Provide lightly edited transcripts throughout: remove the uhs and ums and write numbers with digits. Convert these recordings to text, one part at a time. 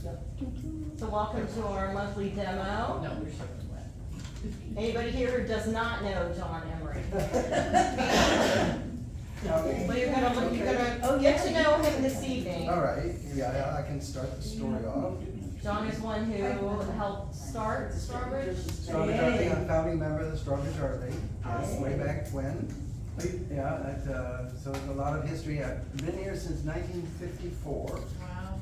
So welcome to our monthly demo. No, we're soaking wet. Anybody here who does not know John Emery? Well, you're gonna get to know him this evening. All right, yeah, I can start the story off. John is one who helped start Strawbridge. Strawbridge Art League, I'm a founding member of the Strawbridge Art League, way back when. Yeah, so there's a lot of history. I've been here since 1954. Wow.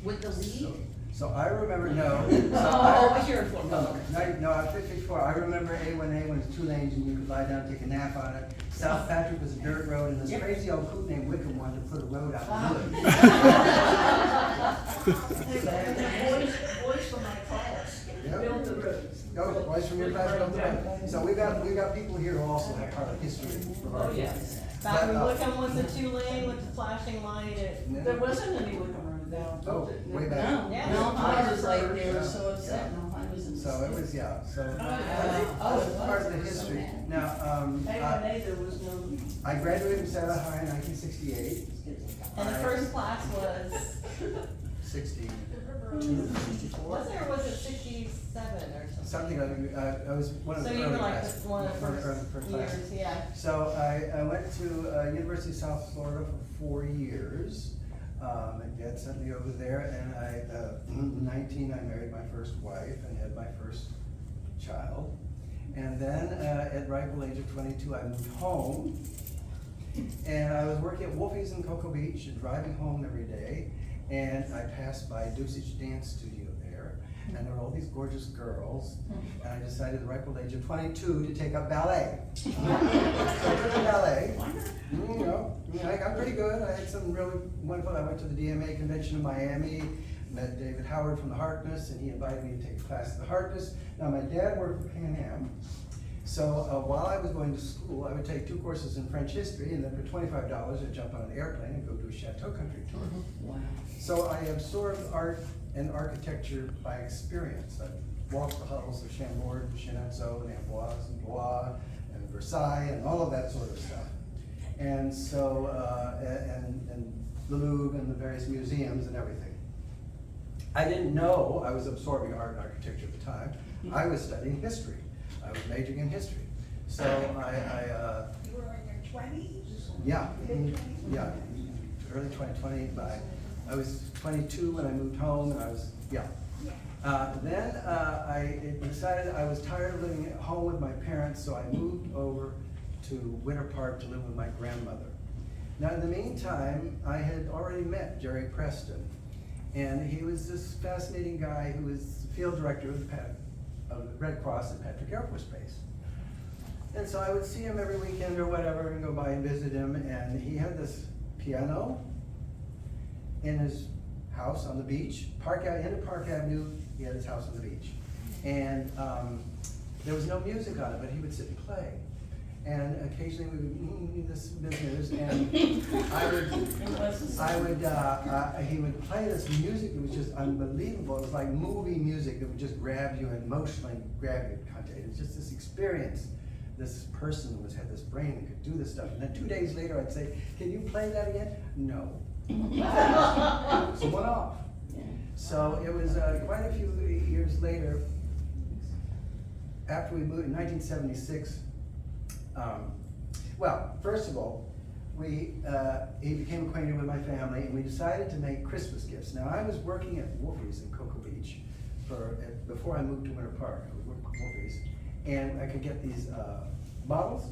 With the lead? So I remember, no. Oh, was your for? No, I'm 54. I remember A1A when it was 2 lanes and you could lie down and take a nap on it. South Patrick was a dirt road and this crazy old coot named Wickham wanted to put a road out in the village. Boys from my class Yep. built the roads. Oh, boys from your class built the road. So we've got people here who also have part of history of our yes. Back when Wickham was a 2-lane with the flashing light, There wasn't any Wickham Road down. Oh, way back. No, Yeah. no, I was like, they were Yeah. so upset, no, I was in. So it was, yeah, so Oh, that's part of the history. Now, A1A, there was no. I graduated from Savannah High in 1968. and the first class was, 62, was it, or was it 67 or something? something like, I was one of So the you early were like classes. one of the One of first the classes. years, yeah. So I went to University of South Florida for 4 years. My dad sent me over there, and in 19, I married my first wife and had my first child. And then at ripe old age of 22, I moved home. And I was working at Wolfie's in Cocoa Beach and driving home every day. And I passed by Dosage Dance Studio there, and there were all these gorgeous girls. And I decided at the ripe old age of 22 to take up ballet. So I took up ballet. You know, I got pretty good. I had some really wonderful. I went to the DMA convention in Miami, met David Howard from the Harkness, and he invited me to take a class at the Harkness. Now my dad worked for Pan Am, so while I was going to school, I would take 2 courses in French history, and then for $25, I'd jump on an airplane and go do a Chateau Country tour. Wow. So I absorbed art and architecture by experience. I walked the halls of Chambord, Chenonceau, and Amboise, and Blois, and Versailles, and all of that sort of stuff. And so, and the Louvre and the various museums and everything. I didn't know I was absorbing art and architecture at the time. I was studying history. I was majoring in history. So You were in your 20s? yeah, early 2020. I was 22 when I moved home, and I was, then I decided I was tired of living at home with my parents, so I moved over to Winter Park to live with my grandmother. Now, in the meantime, I had already met Jerry Preston, and he was this fascinating guy who was field director of the Red Cross at Patrick Air Force Base. And so I would see him every weekend or whatever and go by and visit him, and he had this piano in his house on the beach, end of Park Avenue. He had his house on the beach, and there was no music on it, but he would sit and play. And occasionally we would do this business, and he would play this music that was just unbelievable. It was like movie music that would just grab you and emotionally grab you. It was just this experience. This person had this brain that could do this stuff. And then 2 days later, I'd say, "Can you play that again?" No. So one off. So it was quite a few years later, after we moved in 1976. Well, first of all, he became acquainted with my family, and we decided to make Christmas gifts. Now, I was working at Wolfie's in Cocoa Beach before I moved to Winter Park. I was working at Wolfie's, and I could get these bottles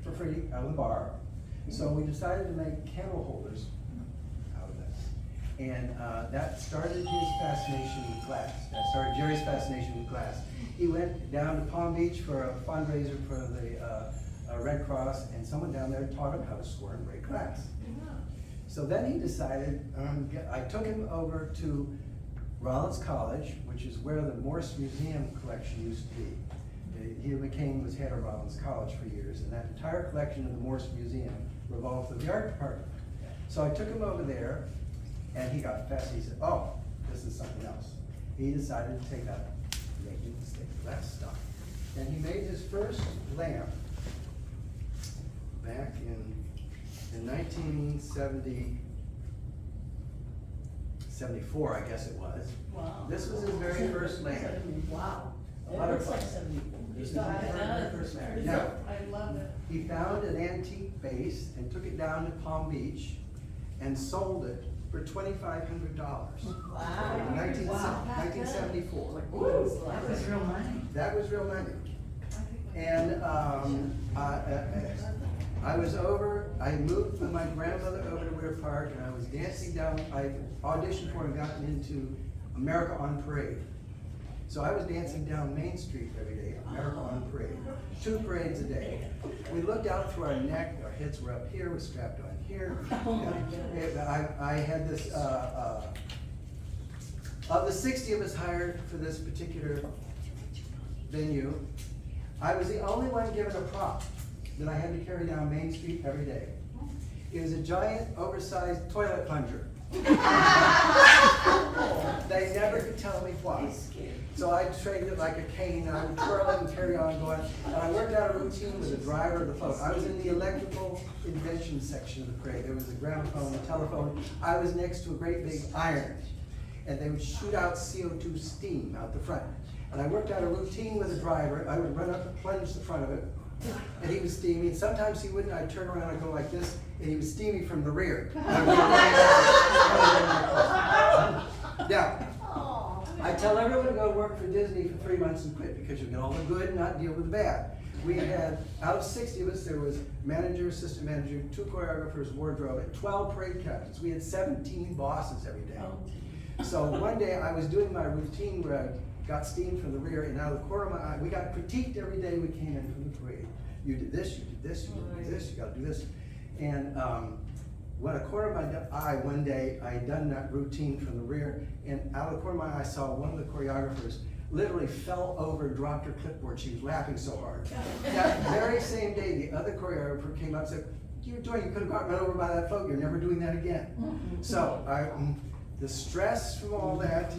for free out of the bar. So we decided to make candle holders out of that. And that started his fascination with glass. That started Jerry's fascination with glass. He went down to Palm Beach for a fundraiser for the Red Cross, and someone down there taught him how to score and break glass. So then he decided, I took him over to Rollins College, which is where the Morse Museum collection used to be. Hugh McCain was head of Rollins College for years, and that entire collection of the Morse Museum revolved with the art department. So I took him over there, and he got fascinated. He said, "Oh, this is something else." He decided to take up making stained glass stuff. And he made his first lamp back in 1976. 74, I guess it was. Wow. This was his very first land. Wow. A It lot of looks like fun. 74. This is It his very does. first land. It's Now, I love it. he found an antique base and took it down to Palm Beach and sold it for $2,500. Wow. In 1974. That was real money. That was real money. And I was over, I moved with my grandmother over to Winter Park, and I was dancing down, I auditioned for and gotten into America on Parade. So I was dancing down Main Street every day, America on Parade, 2 parades a day. We looked out through our neck, our heads were up here, was strapped on here. Oh my goodness. I had this, of the 60 of us hired for this particular venue, I was the only one given a prop that I had to carry down Main Street every day. It was a giant, oversized toilet plunger. They never could tell me why. So I traded it like a cane, and I would twirl it and carry on going. And I worked out a routine with the driver of the float. I was in the electrical invention section of the parade. There was a gramophone, a telephone. I was next to a great big iron, and they would shoot out CO2 steam out the front. And I worked out a routine with the driver. I would run up and plunge the front of it, and he was steamy. And sometimes he wouldn't. I'd turn around and go like this, and he was steamy from the rear. Now, I tell everyone to go work for Disney for 3 months and quit, because you get all the good and not deal with the bad. We had, out of 60 of us, there was manager, assistant manager, 2 choreographers, wardrobe, and 12 parade captains. We had 17 bosses every day. So one day I was doing my routine where I got steam from the rear, and out of the corner of my eye, we got critiqued every day we came in from the parade. You did this, you did this, you did this, you gotta do this. And when a corner of my eye, one day, I had done that routine from the rear, and out of the corner of my eye, I saw one of the choreographers literally fell over and dropped her clipboard. She was laughing so hard. That very same day, the other choreographer came up and said, "What you were doing? You could have gotten run over by that float. You're never doing that again." So the stress from all that,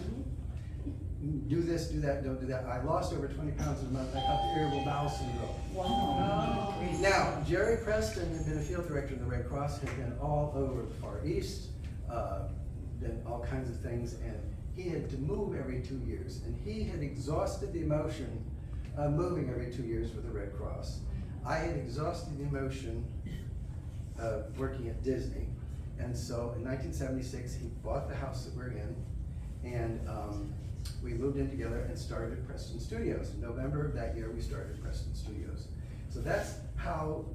do this, do that, don't do that. I lost over 20 pounds in a month. I got the irritable bowel syndrome. Wow. Now, Jerry Preston had been a field director in the Red Cross, had been all over the Far East, done all kinds of things, and he had to move every 2 years. And he had exhausted the emotion of moving every 2 years for the Red Cross. I had exhausted the emotion of working at Disney. And so in 1976, he bought the house that we're in, and we moved in together and started PRESTON Studios. In November of that year, we started PRESTON Studios. So that's how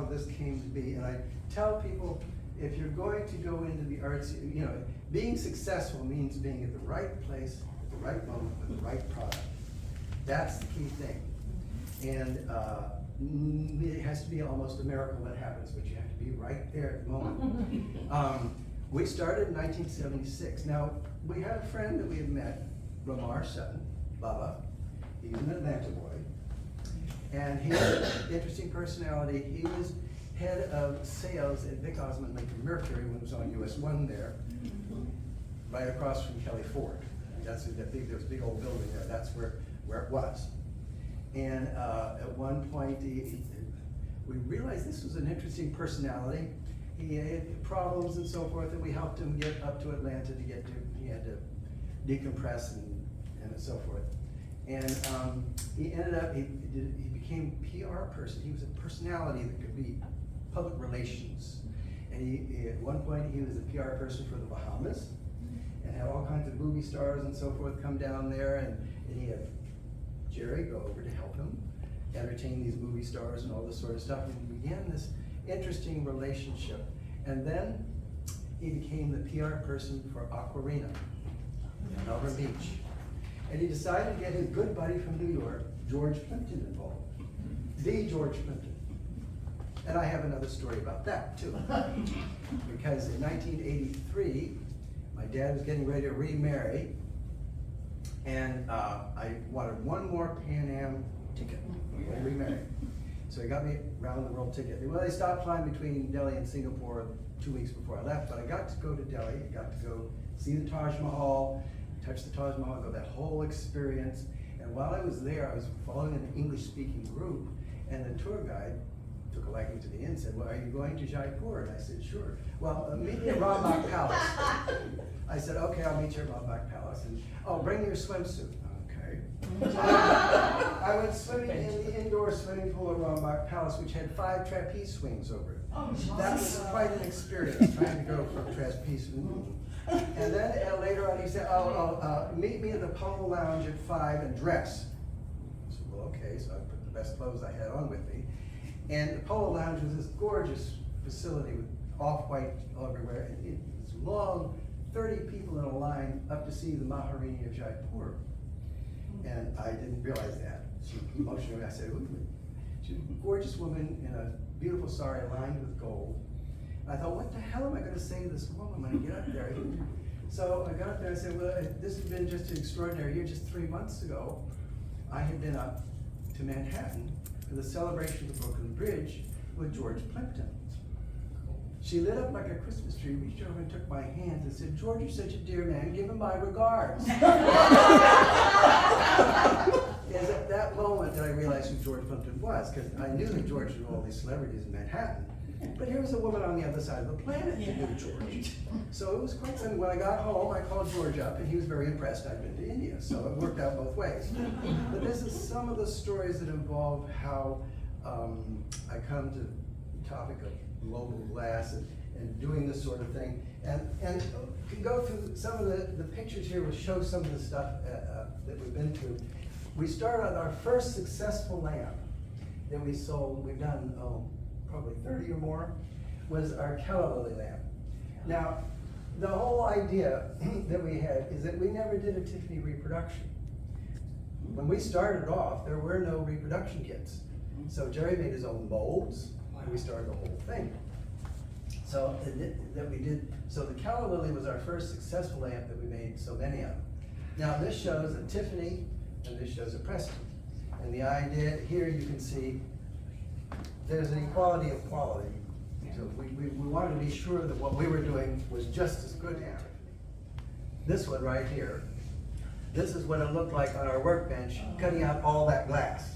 this came to be. And I tell people, if you're going to go into the arts, you know, being successful means being at the right place, at the right moment, with the right product. That's the key thing. And it has to be almost a miracle that happens, but you have to be right there at the moment. We started in 1976. Now, we had a friend that we had met, Ramar Sutton, Bubba. He's an Atlanta boy. And he had an interesting personality. He was head of sales at Vic Osmond Lincoln Mercury when it was on US 1 there, right across from Kelly Ford. That's that big, there was a big old building there. That's where it was. And at one point, we realized this was an interesting personality. He had problems and so forth, and we helped him get up to Atlanta to get to, he had to decompress and so forth. And he ended up, he became PR person. He was a personality that could be public relations. And he at one point, he was a PR person for the Bahamas, and had all kinds of movie stars and so forth come down there, and he had Jerry go over to help him entertain these movie stars and all this sort of stuff. And we began this interesting relationship. And then he became the PR person for Aquarina in Melbourne Beach. And he decided to get his good buddy from New York, George Plimpton, involved. The George Plimpton. And I have another story about that too. Because in 1983, my dad was getting ready to remarry, and I wanted one more Pan Am ticket to remarry. So he got me a round the world ticket. Well, they stopped flying between Delhi and Singapore 2 weeks before I left, but I got to go to Delhi. I got to go see the Taj Mahal, touch the Taj Mahal, go that whole experience. And while I was there, I was following an English-speaking group, and the tour guide took a liking to me and said, well, are you going to Jaipur? And I said, sure. Well, meet me at Rambagh Palace. I said, okay, I'll meet you at Rambagh Palace. And, oh, bring your swimsuit. Okay. So I went swimming in the indoor swimming pool at Rambagh Palace, which had 5 trapeze swings over it. That was quite an experience, trying to go from trapeze. And then later on he said, meet me at the Polo Lounge at 5 and dress. I said, well, okay, so I put the best clothes I had on with me. And the Polo Lounge was this gorgeous facility with off-white everywhere. And it was long, 30 people in a line up to see the Maharani of Jaipur. And I didn't realize that. She motioned me, I said, ooh. She's a gorgeous woman in a beautiful sari lined with gold. I thought, what the hell am I going to say to this woman when I get up there? So I got up there and I said, well, this has been just an extraordinary year. Just 3 months ago, I had been up to Manhattan for the celebration of the Brooklyn Bridge with George Plimpton. She lit up like a Christmas tree, reached over and took my hand and said, George, you're such a dear man, give him my regards. It was at that moment that I realized who George Plimpton was, because I knew that George knew all these celebrities in Manhattan. But here was a woman on the other side of the planet who knew George. So it was quite something. When I got home, I called George up, and he was very impressed I'd been to India, so it worked out both ways. But this is some of the stories that involve how I come to the topic of global glass and doing this sort of thing. And you can go through some of the pictures here will show some of the stuff that we've been through. We started on our first successful lamp that we sold. We've done, probably 30 or more, was our Calla Lily lamp. Now, the whole idea that we had is that we never did a Tiffany reproduction. When we started off, there were no reproduction kits. So Jerry made his own molds, and we started the whole thing. So so the Calla Lily was our first successful lamp that we made so many of. Now this shows a Tiffany, and this shows a Preston. And the idea, here you can see there's an equality of quality. So we wanted to be sure that what we were doing was just as good. This one right here, this is what it looked like on our workbench, cutting out all that glass.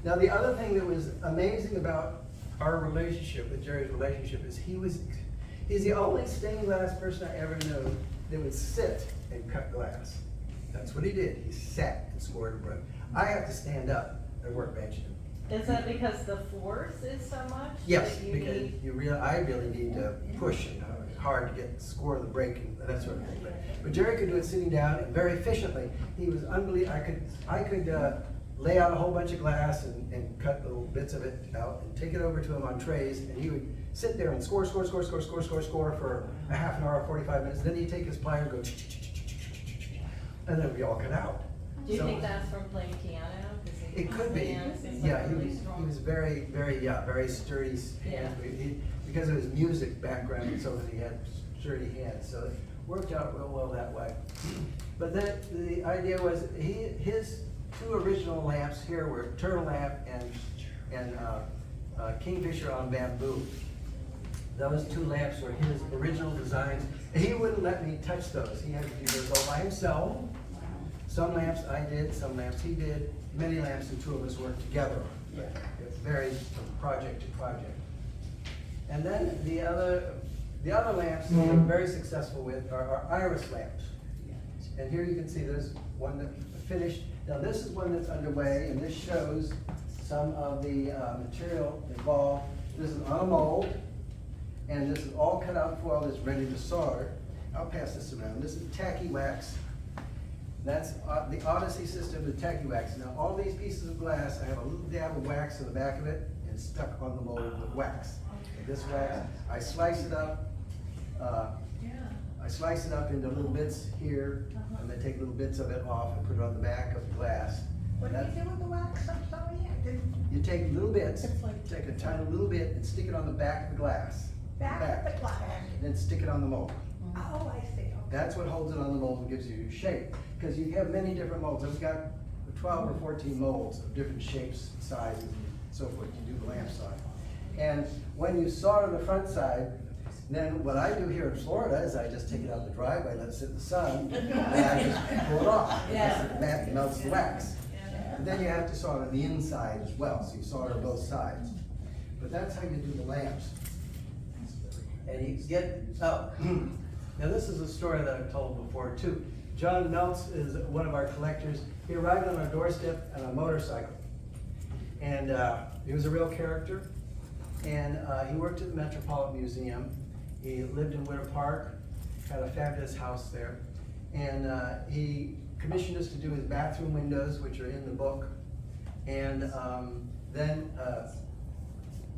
Now the other thing that was amazing about our relationship, with Jerry's relationship, is he's the only stained glass person I ever knew that would sit and cut glass. That's what he did. He sat and scored a brick. I have to stand up at a workbench. Is that because the force is so much? Yes, that you because need? I really need to push and hard to score the break and that sort of thing. But Jerry could do it sitting down and very efficiently. He was unbelievable. I could lay out a whole bunch of glass and cut little bits of it out and take it over to him on trays, and he would sit there and score for a half an hour, 45 minutes. Then he'd take his plier and go, and then we all cut out. Do you think that's from playing piano? It could be. Yeah, he was very sturdy hands. Yeah. Because of his music background, so that he had sturdy hands. So it worked out real well that way. But then the idea was his 2 original lamps here were Turtle Lamp and Kingfisher on bamboo. Those 2 lamps were his original designs. He wouldn't let me touch those. He had to do those all by himself. Some lamps I did, some lamps he did. Many lamps the 2 of us worked together. It varied from project to project. And then the other lamps that we're very successful with are our iris lamps. And here you can see there's one that finished. Now this is one that's underway, and this shows some of the material involved. This is on a mold, and this is all cut out foil that's ready to solder. I'll pass this around. This is tacky wax. That's the Odyssey system of tacky wax. Now all these pieces of glass, I have a little dab of wax in the back of it and stuck on the mold with wax. And this wax, I slice it up. I slice it up into little bits here, and then take little bits of it off and put it on the back of the glass. What do you do with the wax? I'm sorry, I didn't. You take little bits, take a tiny little bit and stick it on the back of the glass. Back of the glass. And then stick it on the mold. Oh, I see. Okay. That's what holds it on the mold and gives you shape. Because you have many different molds. I've got 12 or 14 molds of different shapes, sizes, and so forth. You do the lamps on. And when you solder the front side, then what I do here in Florida is I just take it out the driveway, let it sit in the sun, and I just pull it off. Yeah. It melts the wax. And then you have to solder the inside as well, so you solder both sides. but that's how you do the lamps. And you get, now this is a story that I've told before too. John Meltz is one of our collectors. He arrived on our doorstep on a motorcycle. And he was a real character. And he worked at the Metropolitan Museum. He lived in Winter Park, had a fabulous house there. And he commissioned us to do his bathroom windows, which are in the book. And then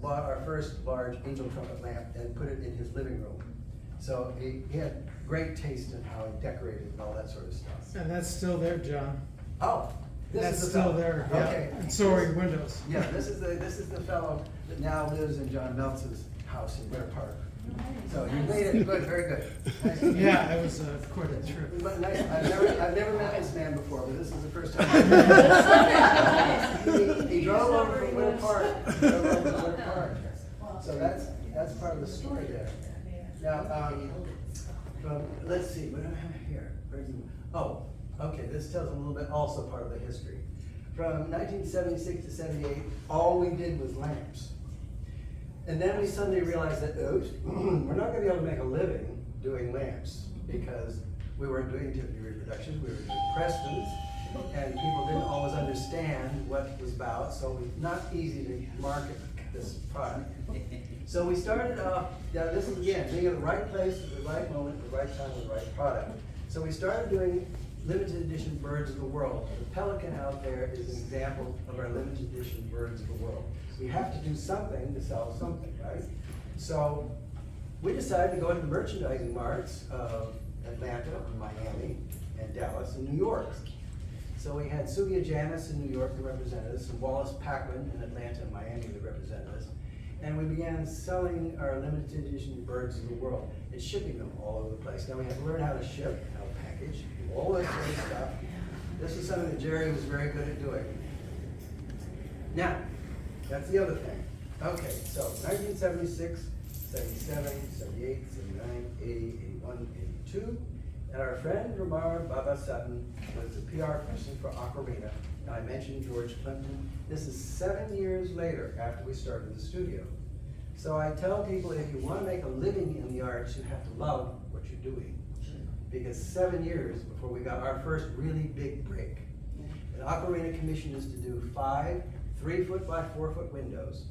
bought our first large angel trumpet lamp and put it in his living room. So he had great taste in how he decorated and all that sort of stuff. And that's still there, John. Oh, this That's is the still fellow. there, Okay. yeah. And so are your windows. Yeah, this is the fellow that now lives in John Meltz's house in Winter Park. So you made it good, very good. Nice to meet you. Yeah, it was quite a trip. But nice. I've never met this man before, but this is the first time. He drove over from Winter Park. He drove over from Winter Park. So that's part of the story there. Now, let's see, what do I have here? Oh, okay, this tells a little bit, also part of the history. From 1976 to 78, all we did was lamps. And then we suddenly realized that, oops, we're not gonna be able to make a living doing lamps because we weren't doing Tiffany reproductions, we were doing Prestons, and people didn't always understand what it was about, so it was not easy to market this product. So we started off, now this is again, being at the right place at the right moment, at the right time with the right product. So we started doing limited edition birds of the world. The pelican out there is an example of our limited edition birds of the world. We have to do something to sell something, right? So we decided to go into the merchandising marts of Atlanta, Miami, and Dallas, and New York. So we had Sylvia Janis in New York that represented us, and Wallace Packman in Atlanta and Miami that represented us. And we began selling our limited edition birds of the world and shipping them all over the place. Now we had to learn how to ship, how to package, all this sort of stuff. This is something that Jerry was very good at doing. Now, that's the other thing. Okay, so 1976, 77, 78, 79, 80, 81, 82. And our friend Ramar Baba Sutton was the PR person for Ocarina. Now I mentioned George Clinton. This is 7 years later after we started the studio. So I tell people if you want to make a living in the arts, you have to love what you're doing. Because 7 years before we got our first really big break. And Ocarina commissioned us to do 5 3-foot by 4-foot windows.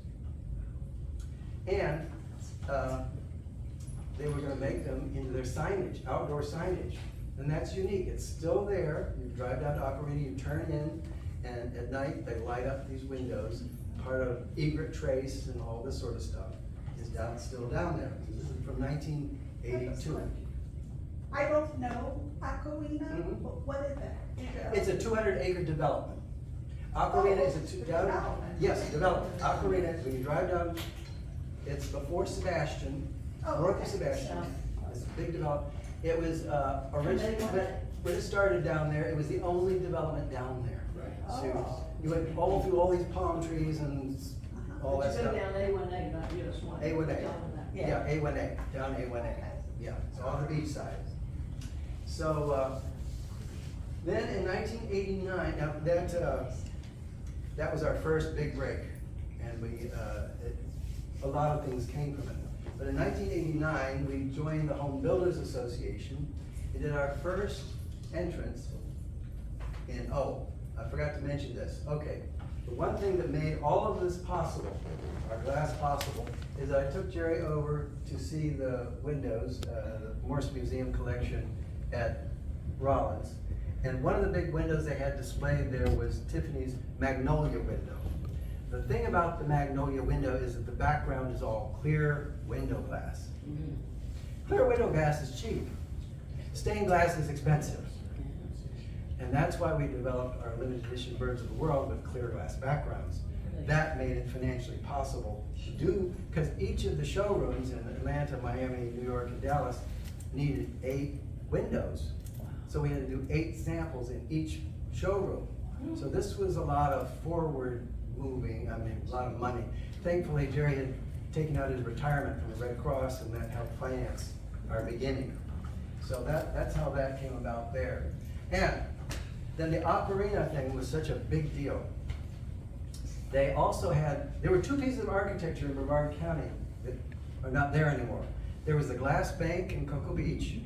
And they were going to make them into their signage, outdoor signage. And that's unique. It's still there. You drive down to Ocarina, you turn in, and at night they light up these windows. Part of Egret Trace and all this sort of stuff is still down there. This is from 1982. I don't know Ocarina, Mhm. what is that? It's a 200-acre development. Ocarina is a development. Yes, development. Ocarina, when you drive down, it's before Sebastian, Oh, north of okay. Sebastian. It's a big development. It was originally, when it started down there, it was the only development down there. So Oh. you went all through all these palm trees and all that Go stuff. down A1A, not US one. A1A. Yeah, A1A, down A1A. Yeah, so on the beach side. So then in 1989, now that was our first big break, and a lot of things came from it. But in 1989, we joined the Home Builders Association. We did our first entrance in, I forgot to mention this. Okay, the one thing that made all of this possible, our glass possible, is I took Jerry over to see the windows, the Morse Museum collection at Rollins. And one of the big windows they had displayed there was Tiffany's Magnolia window. The thing about the Magnolia window is that the background is all clear window glass. Clear window glass is cheap. Stained glass is expensive. And that's why we developed our limited edition Birds of the World with clear glass backgrounds. That made it financially possible to do, because each of the showrooms in Atlanta, Miami, New York, and Dallas needed 8 windows. So we had to do 8 samples in each showroom. So this was a lot of forward moving, a lot of money. Thankfully, Jerry had taken out his retirement from the Red Cross, and that helped finance our beginning. So that's how that came about there. And then the Ocarina thing was such a big deal. They also had, there were two pieces of architecture in Brevard County that are not there anymore. There was the Glass Bank in Cocoa Beach,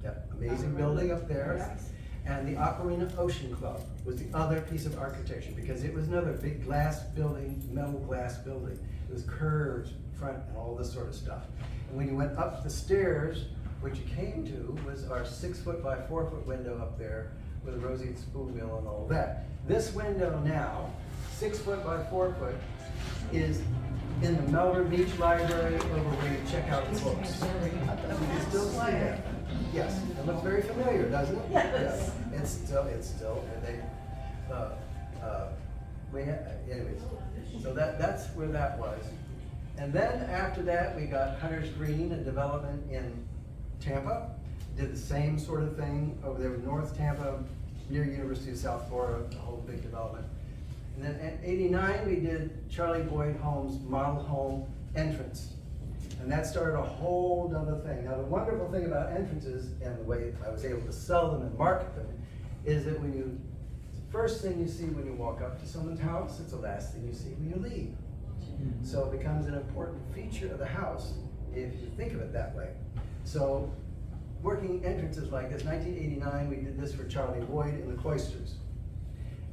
that amazing building up there. And the Ocarina Ocean Club was the other piece of architecture, because it was another big glass building, metal glass building. It was curved front and all this sort of stuff. And when you went up the stairs, what you came to was our 6 foot by 4 foot window up there with a roseate spoon mill and all that. This window now, 6 foot by 4 foot, is in the Melbourne Beach Library over where you check out the books. You can still see that. Yes, it looks very familiar, doesn't it? Yes. Yeah, it's still, and they, anyways, so that's where that was. And then after that, we got Hunter's Green, a development in Tampa. Did the same sort of thing over there in North Tampa, near University of South Florida, a whole big development. And then in '89, we did Charlie Boyd Home's model home entrance. And that started a whole other thing. Now, the wonderful thing about entrances and the way I was able to sell them and market them is that when you, the first thing you see when you walk up to someone's house, it's the last thing you see when you leave. So it becomes an important feature of the house if you think of it that way. So working entrances like this, 1989, we did this for Charlie Boyd in the Cloisters.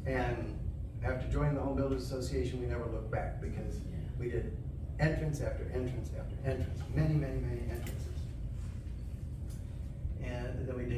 And after joining the Home Builders Association, we never looked back, because we did entrance after entrance after entrance, many, many, many entrances. And then we did